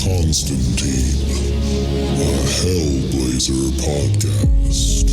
Constantine, a Hellblazer podcast.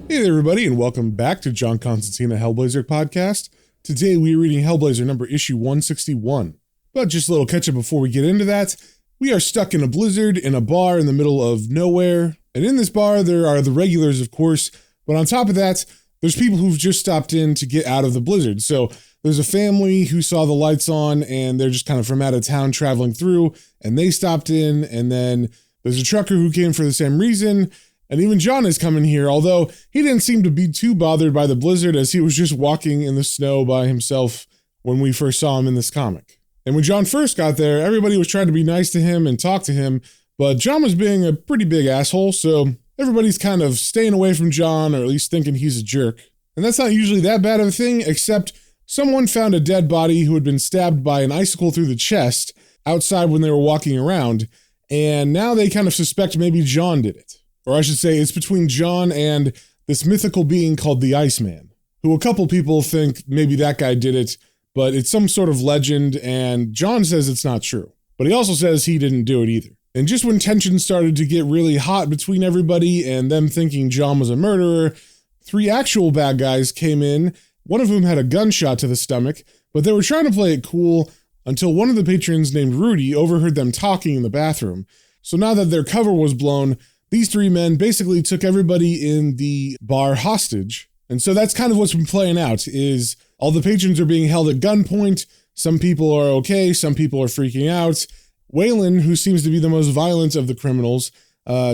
Hey there, everybody, and welcome back to John Constantine, a Hellblazer podcast. Today we are reading Hellblazer number issue 161. But just a little catch up before we get into that. We are stuck in a blizzard in a bar in the middle of nowhere. And in this bar, there are the regulars, of course. But on top of that, there's people who've just stopped in to get out of the blizzard. So there's a family who saw the lights on and they're just kind of from out of town traveling through. And they stopped in. And then there's a trucker who came for the same reason. And even John is coming here, although he didn't seem to be too bothered by the blizzard as he was just walking in the snow by himself when we first saw him in this comic. And when John first got there, everybody was trying to be nice to him and talk to him, but John was being a pretty big asshole, so everybody's kind of staying away from John, or at least thinking he's a jerk. And that's not usually that bad of a thing, except someone found a dead body who had been stabbed by an icicle through the chest outside when they were walking around, and now they kind of suspect maybe John did it. Or I should say, it's between John and this mythical being called the Iceman, who a couple people think maybe that guy did it, but it's some sort of legend, and John says it's not true. But he also says he didn't do it either. And just when tension started to get really hot between everybody and them thinking John was a murderer, three actual bad guys came in, one of whom had a gunshot to the stomach, but they were trying to play it cool until one of the patrons named Rudy overheard them talking in the bathroom. So now that their cover was blown, these three men basically took everybody in the bar hostage. And so that's kind of what's been playing out, is all the patrons are being held at gunpoint. Some people are okay, some people are freaking out. Waylon, who seems to be the most violent of the criminals,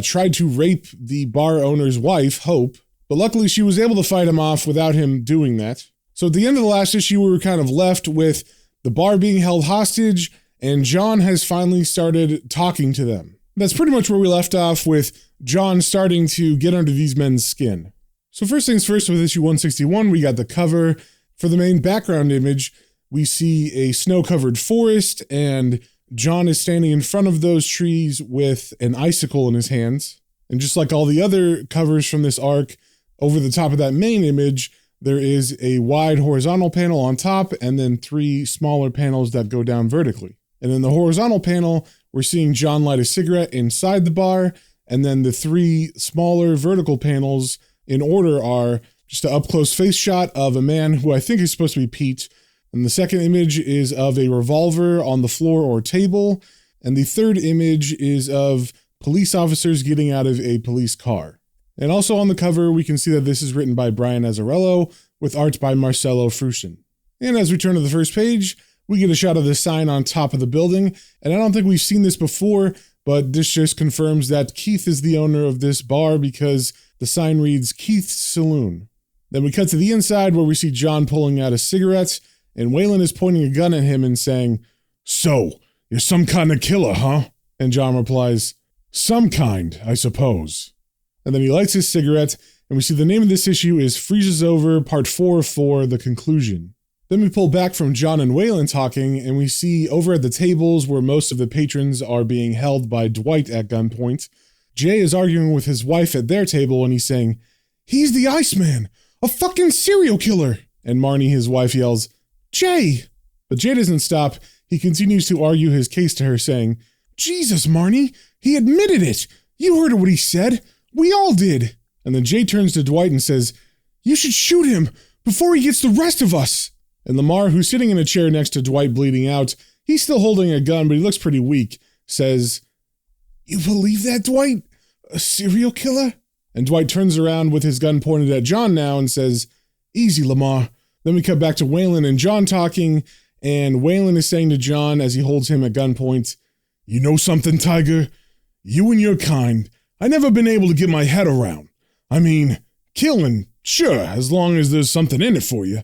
tried to rape the bar owner's wife, Hope, but luckily she was able to fight him off without him doing that. So at the end of the last issue, we were kind of left with the bar being held hostage, and John has finally started talking to them. That's pretty much where we left off, with John starting to get under these men's skin. So first things first, with issue 161, we got the cover. For the main background image, we see a snow-covered forest, and John is standing in front of those trees with an icicle in his hands. And just like all the other covers from this arc, over the top of that main image, there is a wide horizontal panel on top, and then three smaller panels that go down vertically. And in the horizontal panel, we're seeing John light a cigarette inside the bar, and then the three smaller vertical panels in order are just an up-close face shot of a man who I think is supposed to be Pete, and the second image is of a revolver on the floor or table, and the third image is of police officers getting out of a police car. And also on the cover, we can see that this is written by Brian Azzarello, with art by Marcelo Fruchin. And as we turn to the first page, we get a shot of the sign on top of the building, and I don't think we've seen this before, but this just confirms that Keith is the owner of this bar because the sign reads Keith's Saloon. Then we cut to the inside where we see John pulling out a cigarette, and Waylon is pointing a gun at him and saying, "So, you're some kind of killer, huh?" And John replies, "Some kind, I suppose." And then he lights his cigarette, and we see the name of this issue is Freezezs, Part 4 of 4, The Conclusion. Then we pull back from John and Waylon talking, and we see over at the tables where most of the patrons are being held by Dwight at gunpoint, Jay is arguing with his wife at their table, and he's saying, "He's the Iceman, a fucking serial killer." And Marnie, his wife, yells, "Jay!" But Jay doesn't stop. He continues to argue his case to her, saying, "Jesus, Marnie, he admitted it. You heard what he said. We all did." And then Jay turns to Dwight and says, "You should shoot him before he gets the rest of us." And Lamar, who's sitting in a chair next to Dwight bleeding out, he's still holding a gun, but he looks pretty weak, says, "You believe that, Dwight? A serial killer?" And Dwight turns around with his gun pointed at John now and says, "Easy, Lamar." Then we cut back to Waylon and John talking, and Waylon is saying to John as he holds him at gunpoint, "You know something, Tiger? You and your kind, I never been able to get my head around. I mean, killing, sure, as long as there's something in it for you.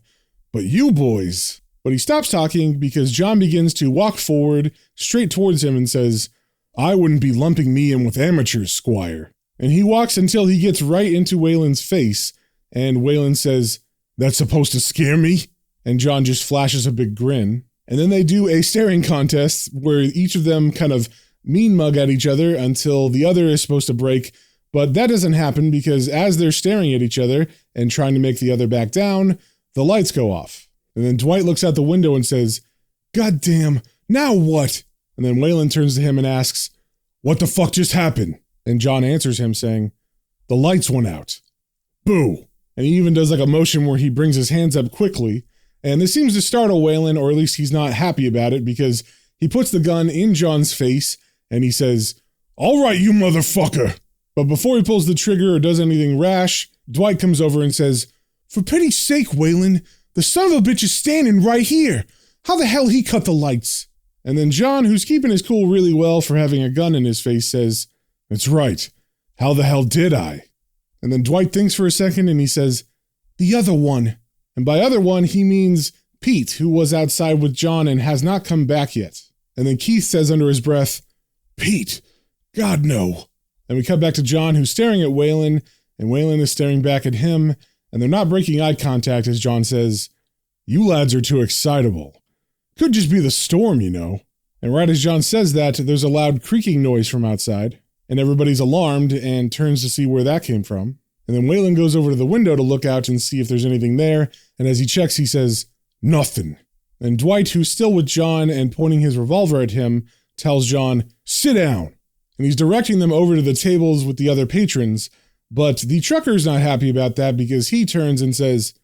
But you boys." But he stops talking because John begins to walk forward straight towards him and says, "I wouldn't be lumping me in with amateurs, Squire." And he walks until he gets right into Waylon's face, and Waylon says, "That's supposed to scare me?" And John just flashes a big grin. And then they do a staring contest where each of them kind of mean mug at each other until the other is supposed to break. But that doesn't happen because as they're staring at each other and trying to make the other back down, the lights go off. And then Dwight looks out the window and says, "God damn, now what?" And then Waylon turns to him and asks, "What the fuck just happened?" And John answers him saying, "The lights went out." Boo. And he even does like a motion where he brings his hands up quickly. And this seems to startle Waylon, or at least he's not happy about it, because he puts the gun in John's face and he says, "All right, you motherfucker." But before he pulls the trigger or does anything rash, Dwight comes over and says, "For pity's sake, Waylon, the son of a bitch is standing right here. How the hell he cut the lights?" And then John, who's keeping his cool really well for having a gun in his face, says, "That's right. How the hell did I?" And then Dwight thinks for a second and he says, "The other one." And by other one, he means Pete, who was outside with John and has not come back yet. And then Keith says under his breath, "Pete, God no." And we cut back to John, who's staring at Waylon, and Waylon is staring back at him, and they're not breaking eye contact as John says, "You lads are too excitable. Could just be the storm, you know." And right as John says that, there's a loud creaking noise from outside, and everybody's alarmed and turns to see where that came from. And then Waylon goes over to the window to look out and see if there's anything there, and as he checks, he says, "Nothing." And Dwight, who's still with John and pointing his revolver at him, tells John, "Sit down." And he's directing them over to the tables with the other patrons, but the trucker's not happy about that because he turns and says,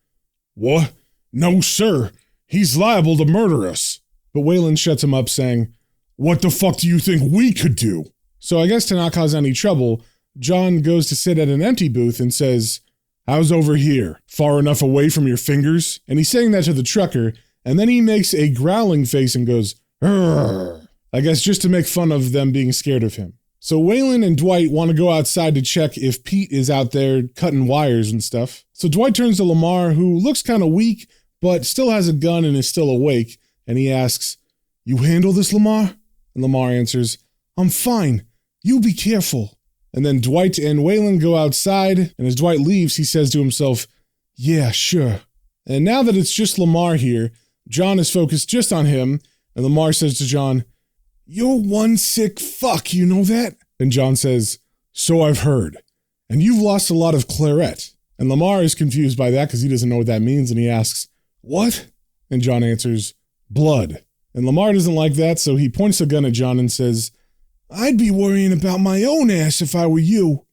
"What? No, sir. He's liable to murder us." But Waylon shuts him up saying, "What the fuck do you think we could do?" So I guess to not cause any trouble, John goes to sit at an empty booth and says, "How's over here? Far enough away from your fingers?" And he's saying that to the trucker, and then he makes a growling face and goes, "Urgh." I guess just to make fun of them being scared of him. So Waylon and Dwight want to go outside to check if Pete is out there cutting wires and stuff. So Dwight turns to Lamar, who looks kind of weak, but still has a gun and is still awake, and he asks, "You handle this, Lamar?" And Lamar answers, "I'm fine. You be careful." And then Dwight and Waylon go outside, and as Dwight leaves, he says to himself, "Yeah, sure." And now that it's just Lamar here, John is focused just on him, and Lamar says to John, "You're one sick fuck, you know that?" And John says, "So I've heard. And you've lost a lot of claret." And Lamar is confused by that because he doesn't know what that means, and he asks, "What?" And John answers, "Blood." And Lamar doesn't like that, so he points the gun at John and says, "I'd be worrying about my own ass if I were you."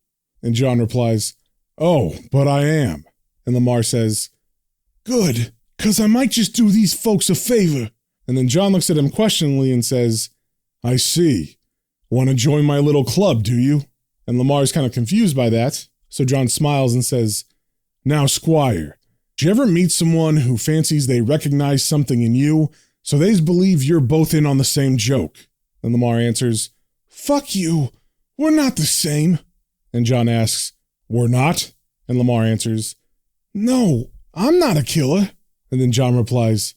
And John replies, "Oh, but I am." And Lamar says, "Good, 'cause I might just do these folks a favor." And then John looks at him questioningly and says, "I see. Want to join my little club, do you?" And Lamar's kind of confused by that, so John smiles and says, "Now, Squire, did you ever meet someone who fancies they recognize something in you, so they believe you're both in on the same joke?" And Lamar answers, "Fuck you. We're not the same." And John asks, "We're not?" And Lamar answers, "No, I'm not a killer." And then John replies,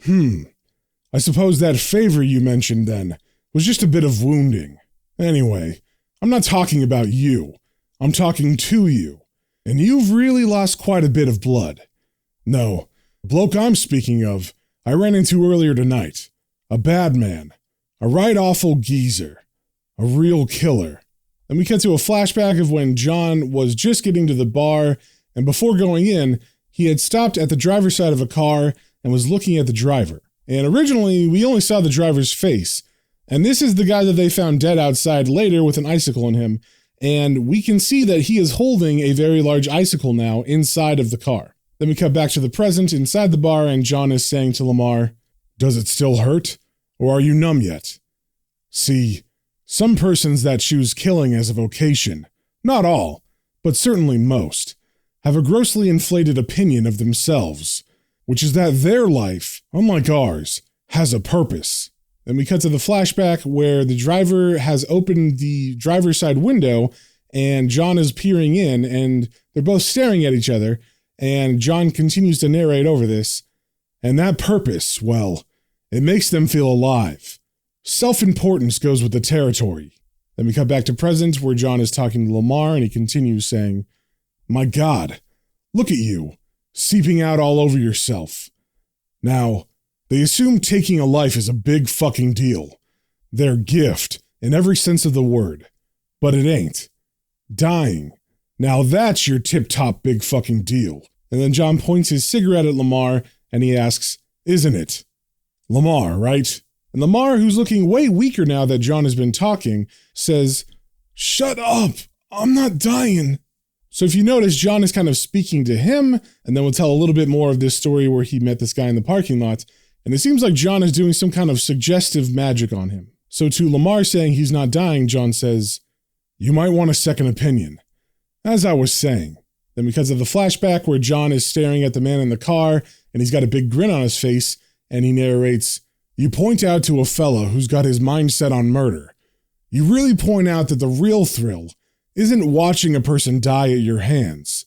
I suppose that favor you mentioned then was just a bit of wounding. Anyway, I'm not talking about you. I'm talking to you. And you've really lost quite a bit of blood. No, the bloke I'm speaking of, I ran into earlier tonight. A bad man. A right awful geezer. A real killer. And we cut to a flashback of when John was just getting to the bar, and before going in, he had stopped at the driver's side of a car and was looking at the driver. And originally, we only saw the driver's face. And this is the guy that they found dead outside later with an icicle in him. And we can see that he is holding a very large icicle now inside of the car. Then we cut back to the present inside the bar, and John is saying to Lamar, "Does it still hurt? Or are you numb yet? See, some persons that choose killing as a vocation, not all, but certainly most, have a grossly inflated opinion of themselves, which is that their life, unlike ours, has a purpose." Then we cut to the flashback where the driver has opened the driver's side window and John is peering in, and they're both staring at each other, and John continues to narrate over this. And that purpose, well, it makes them feel alive. Self-importance goes with the territory. Then we cut back to present where John is talking to Lamar, and he continues saying, "My God, look at you, seeping out all over yourself. Now, They assume taking a life is a big fucking deal. Their gift, in every sense of the word. But it ain't. Dying. Now that's your tip-top big fucking deal. And then John points his cigarette at Lamar, and he asks, isn't it? Lamar, right? And Lamar, who's looking way weaker now that John has been talking, says, shut up, I'm not dying. So if you notice, John is kind of speaking to him, and then we'll tell a little bit more of this story where he met this guy in the parking lot, and it seems like John is doing some kind of suggestive magic on him. So to Lamar saying he's not dying, John says, you might want a second opinion. As I was saying. Then because of the flashback where John is staring at the man in the car, and he's got a big grin on his face, and he narrates, you point out to a fella who's got his mind set on murder. You really point out that the real thrill isn't watching a person die at your hands,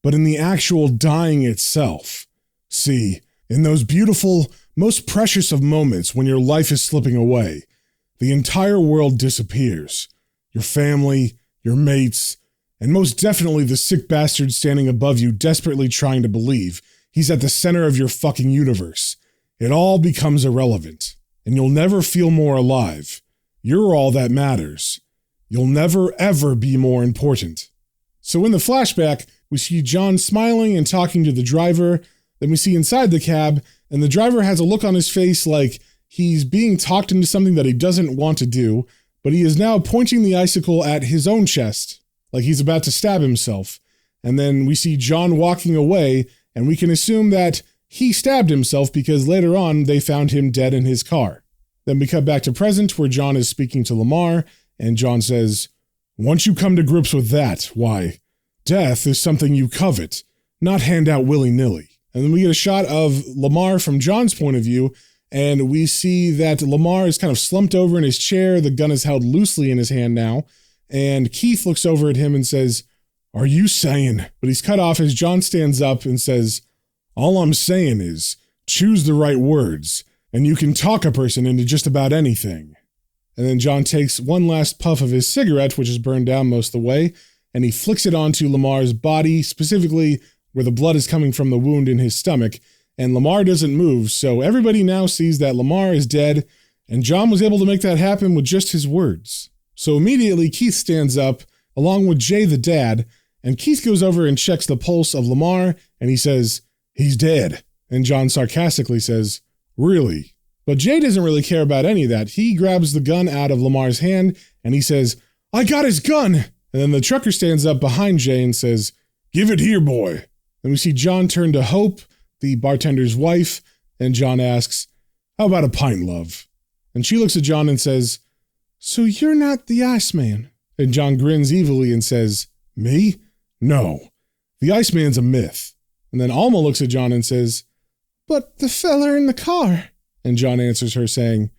but in the actual dying itself. See, in those beautiful, most precious of moments when your life is slipping away, the entire world disappears. Your family, your mates, and most definitely the sick bastard standing above you desperately trying to believe he's at the center of your fucking universe. It all becomes irrelevant, and you'll never feel more alive. You're all that matters. You'll never, ever be more important. So in the flashback, we see John smiling and talking to the driver. Then we see inside the cab, and the driver has a look on his face like he's being talked into something that he doesn't want to do, but he is now pointing the icicle at his own chest, like he's about to stab himself. And then we see John walking away, and we can assume that he stabbed himself because later on they found him dead in his car. Then we cut back to present where John is speaking to Lamar, and John says, once you come to grips with that, why, death is something you covet, not hand out willy-nilly. And then we get a shot of Lamar from John's point of view, and we see that Lamar is kind of slumped over in his chair. The gun is held loosely in his hand now, and Keith looks over at him and says, are you saying? But he's cut off as John stands up and says, all I'm saying is, choose the right words, and you can talk a person into just about anything. And then John takes one last puff of his cigarette, which is burned down most of the way, and he flicks it onto Lamar's body, specifically where the blood is coming from the wound in his stomach, and Lamar doesn't move, so everybody now sees that Lamar is dead, and John was able to make that happen with just his words. So immediately Keith stands up, along with Jay the dad, and Keith goes over and checks the pulse of Lamar, and he says, he's dead. And John sarcastically says, really? But Jay doesn't really care about any of that. He grabs the gun out of Lamar's hand, and he says, I got his gun! And then the trucker stands up behind Jay and says, give it here, boy. Then we see John turn to Hope, the bartender's wife, and John asks, how about a pint, love? And she looks at John and says, so you're not the Iceman? And John grins evilly and says, me? No. The Iceman's a myth. And then Alma looks at John and says, but the fella in the car. And John answers her saying,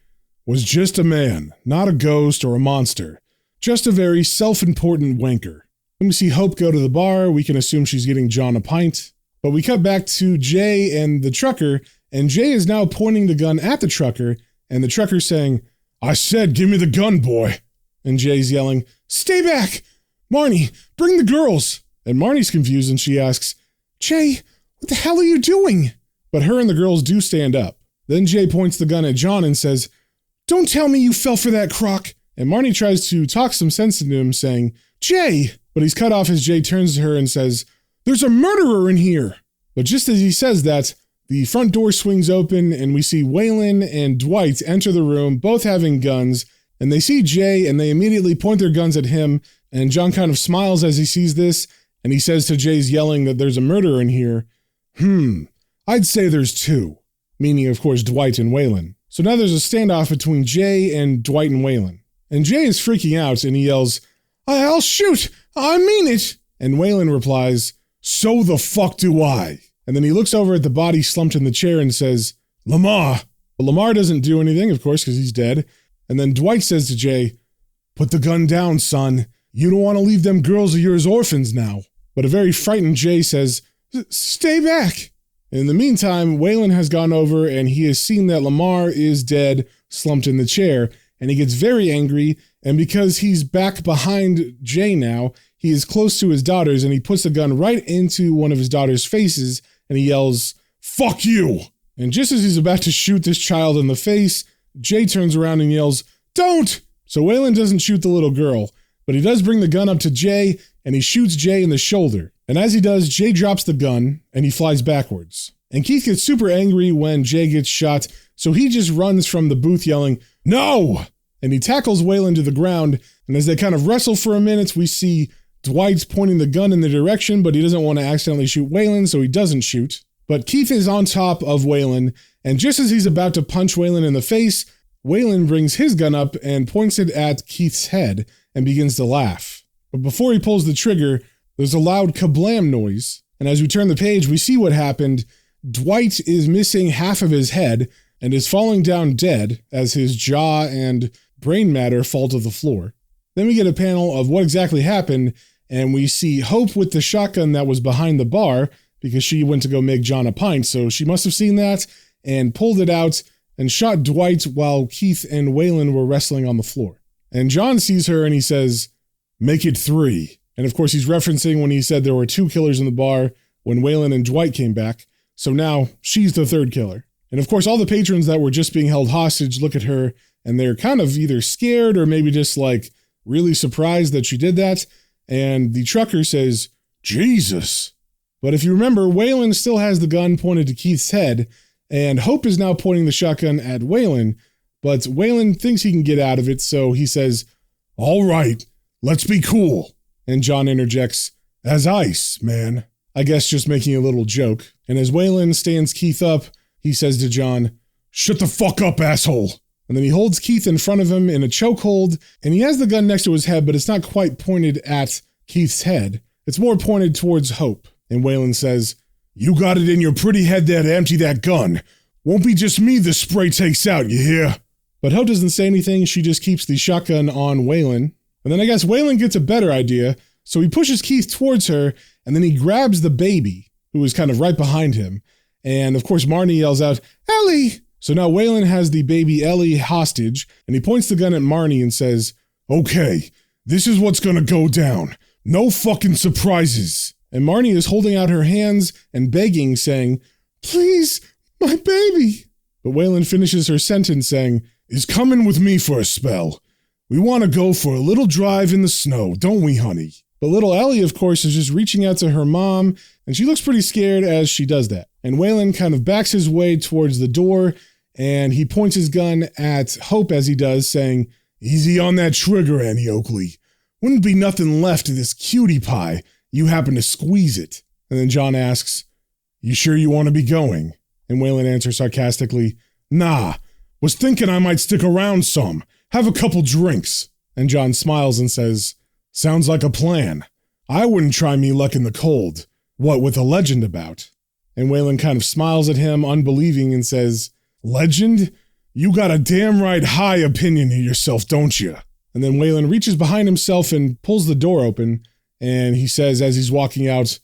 was just a man, not a ghost or a monster. Just a very self-important wanker. When we see Hope go to the bar, we can assume she's getting John a pint. But we cut back to Jay and the trucker, and Jay is now pointing the gun at the trucker, and the trucker's saying, I said, give me the gun, boy. And Jay's yelling, stay back! Marnie, bring the girls! And Marnie's confused and she asks, Jay, what the hell are you doing? But her and the girls do stand up. Then Jay points the gun at John and says, don't tell me you fell for that crock. And Marnie tries to talk some sense into him, saying, Jay! But he's cut off as Jay turns to her and says, there's a murderer in here! But just as he says that, the front door swings open and we see Waylon and Dwight enter the room, both having guns, and they see Jay and they immediately point their guns at him, and John kind of smiles as he sees this, and he says to Jay's yelling that there's a murderer in here, I'd say there's two. Meaning, of course, Dwight and Waylon. So now there's a standoff between Jay and Dwight and Waylon. And Jay is freaking out and he yells, I'll shoot! I mean it! And Waylon replies, so the fuck do I. And then he looks over at the body slumped in the chair and says, Lamar. But Lamar doesn't do anything, of course, because he's dead. And then Dwight says to Jay, put the gun down, son. You don't want to leave them girls of yours orphans now. But a very frightened Jay says, stay back. In the meantime, Waylon has gone over and he has seen that Lamar is dead, slumped in the chair, and he gets very angry, and because he's back behind Jay now, he is close to his daughters, and he puts the gun right into one of his daughters' faces, and he yells, fuck you! And just as he's about to shoot this child in the face, Jay turns around and yells, "Don't!" So Waylon doesn't shoot the little girl, but he does bring the gun up to Jay, and he shoots Jay in the shoulder. And as he does, Jay drops the gun, and he flies backwards. And Keith gets super angry when Jay gets shot, so he just runs from the booth yelling, "No!" And he tackles Waylon to the ground, and as they kind of wrestle for a minute, we see Dwight pointing the gun in the direction, but he doesn't want to accidentally shoot Waylon, so he doesn't shoot. But Keith is on top of Waylon, and just as he's about to punch Waylon in the face, Waylon brings his gun up and points it at Keith's head and begins to laugh. But before he pulls the trigger, there's a loud kablam noise, and as we turn the page, we see what happened. Dwight is missing half of his head and is falling down dead as his jaw and brain matter fall to the floor. Then we get a panel of what exactly happened, and we see Hope with the shotgun that was behind the bar because she went to go make John a pint, so she must have seen that and pulled it out and shot Dwight while Keith and Waylon were wrestling on the floor. And John sees her and he says, "Make it 3. And of course he's referencing when he said there were 2 killers in the bar when Waylon and Dwight came back. So now she's the 3rd killer. And of course all the patrons that were just being held hostage look at her and they're kind of either scared or maybe just like really surprised that she did that. And the trucker says, "Jesus." But if you remember, Waylon still has the gun pointed to Keith's head, and Hope is now pointing the shotgun at Waylon, but Waylon thinks he can get out of it, so he says, "All right, let's be cool." And John interjects, "As ice, man." I guess just making a little joke. And as Waylon stands Keith up, he says to John, "Shut the fuck up, asshole." And then he holds Keith in front of him in a chokehold, and he has the gun next to his head, but it's not quite pointed at Keith's head. It's more pointed towards Hope. And Waylon says, "You got it in your pretty head there to empty that gun. Won't be just me the spray takes out, you hear?" But Hope doesn't say anything, she just keeps the shotgun on Waylon. And then I guess Waylon gets a better idea, so he pushes Keith towards her, and then he grabs the baby, who is kind of right behind him. And of course Marnie yells out, "Ellie!" So now Waylon has the baby Ellie hostage, and he points the gun at Marnie and says, "Okay, this is what's gonna go down. No fucking surprises." And Marnie is holding out her hands and begging, saying, "Please, my baby." But Waylon finishes her sentence saying, "Is coming with me for a spell. We want to go for a little drive in the snow, don't we, honey?" But little Ellie, of course, is just reaching out to her mom, and she looks pretty scared as she does that. And Waylon kind of backs his way towards the door, and he points his gun at Hope as he does, saying, "Easy on that trigger, Annie Oakley. Wouldn't be nothing left of this cutie pie. You happen to squeeze it." And then John asks, "You sure you want to be going?" And Waylon answers sarcastically, "Nah, was thinking I might stick around some, have a couple drinks." And John smiles and says, "Sounds like a plan. I wouldn't try me luck in the cold. What with a legend about?" And Waylon kind of smiles at him, unbelieving, and says, "Legend? You got a damn right high opinion of yourself, don't you?" And then Waylon reaches behind himself and pulls the door open, and he says as he's walking out,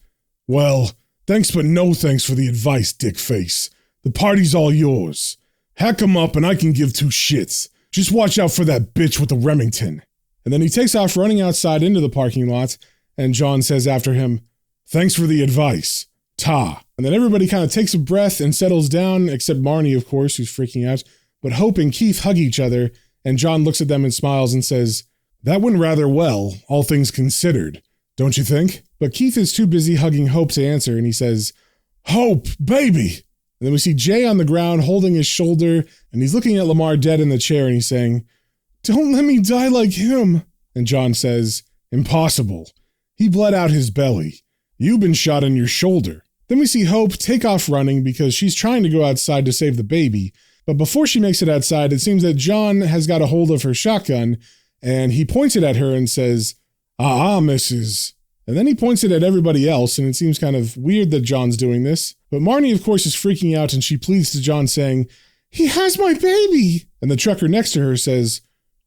"Well, thanks but no thanks for the advice, dickface. The party's all yours. Hack 'em up and I can give 2 shits. Just watch out for that bitch with the Remington." And then he takes off running outside into the parking lot, and John says after him, "Thanks for the advice. Ta." And then everybody kind of takes a breath and settles down, except Marnie, of course, who's freaking out. But Hope and Keith hug each other, and John looks at them and smiles and says, "That went rather well, all things considered. Don't you think?" But Keith is too busy hugging Hope to answer, and he says, "Hope, baby." And then we see Jay on the ground holding his shoulder, and he's looking at Lamar dead in the chair, and he's saying, "Don't let me die like him." And John says, "Impossible. He bled out his belly. You've been shot in your shoulder." Then we see Hope take off running because she's trying to go outside to save the baby. But before she makes it outside, it seems that John has got a hold of her shotgun, and he points it at her and says, "Ah, missus." And then he points it at everybody else, and it seems kind of weird that John's doing this. But Marnie, of course, is freaking out, and she pleads to John, saying, "He has my baby." And the trucker next to her says,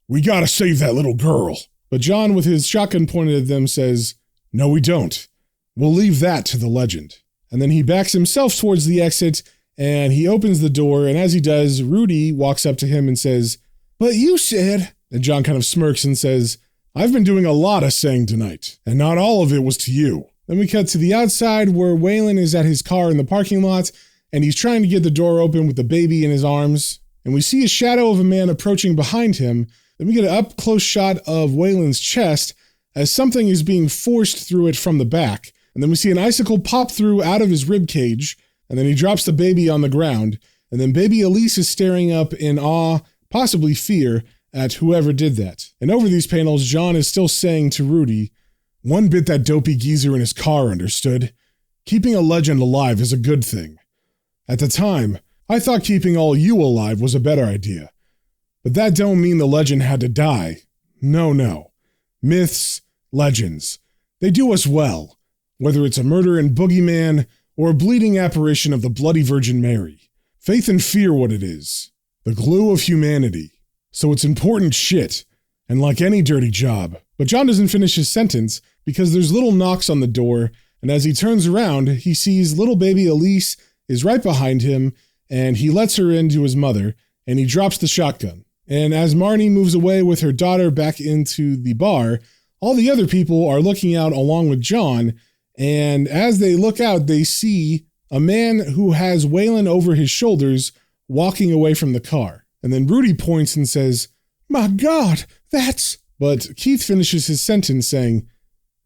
"We gotta save that little girl." But John, with his shotgun pointed at them, says, "No, we don't. We'll leave that to the legend." And then he backs himself towards the exit, and he opens the door, and as he does, Rudy walks up to him and says, "But you said..." And John kind of smirks and says, "I've been doing a lot of saying tonight, and not all of it was to you." Then we cut to the outside where Waylon is at his car in the parking lot, and he's trying to get the door open with the baby in his arms. And we see a shadow of a man approaching behind him. Then we get an up-close shot of Waylon's chest as something is being forced through it from the back. And then we see an icicle pop through out of his rib cage, and then he drops the baby on the ground. And then baby Elise is staring up in awe, possibly fear, at whoever did that. And over these panels, John is still saying to Rudy, "One bit that dopey geezer in his car understood. Keeping a legend alive is a good thing. At the time, I thought keeping all you alive was a better idea. But that don't mean the legend had to die. No. Myths, legends, they do us well, whether it's a murdering boogeyman or a bleeding apparition of the Bloody Virgin Mary. Faith and fear what it is. The glue of humanity. So it's important shit, and like any dirty job." But John doesn't finish his sentence because there's little knocks on the door, and as he turns around, he sees little baby Elise is right behind him, and he lets her into his mother, and he drops the shotgun. And as Marnie moves away with her daughter back into the bar, all the other people are looking out along with John, and as they look out, they see a man who has Waylon over his shoulders walking away from the car. And then Rudy points and says, "My God, that's..." But Keith finishes his sentence saying,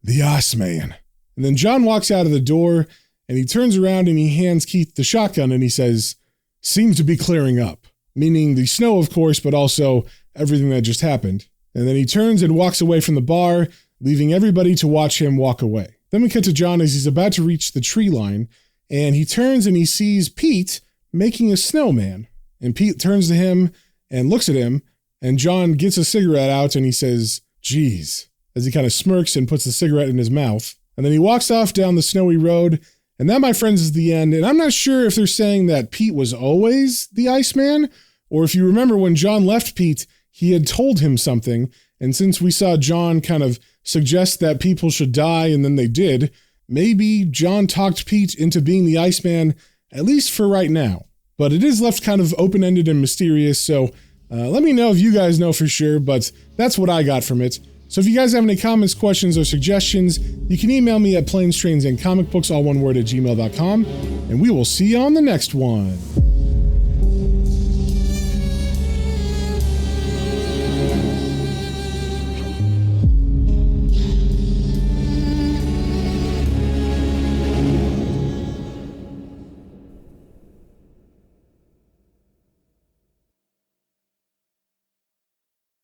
"The Iceman." And then John walks out of the door, and he turns around and he hands Keith the shotgun and he says, "Seems to be clearing up." Meaning the snow, of course, but also everything that just happened. And then he turns and walks away from the bar, leaving everybody to watch him walk away. Then we cut to John as he's about to reach the tree line, and he turns and he sees Pete making a snowman. And Pete turns to him and looks at him, and John gets a cigarette out and he says, "Geez," as he kind of smirks and puts the cigarette in his mouth. And then he walks off down the snowy road, and that, my friends, is the end. And I'm not sure if they're saying that Pete was always the Iceman, or if you remember when John left Pete, he had told him something, and since we saw John kind of suggest that people should die and then they did, maybe John talked Pete into being the Iceman, at least for right now. But it is left kind of open-ended and mysterious, so let me know if you guys know for sure, but that's what I got from it. So if you guys have any comments, questions, or suggestions, you can email me at planestrains and comicbooks, all one word, @gmail.com, and we will see you on the next one.